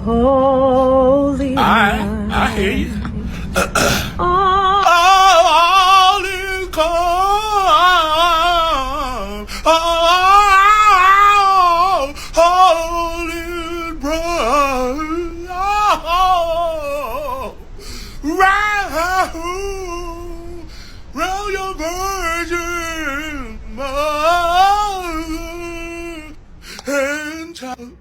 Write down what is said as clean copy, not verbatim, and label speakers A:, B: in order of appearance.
A: holy night.
B: I hear you.
A: All
B: is calm. All is bright. Round your virgin mother and child.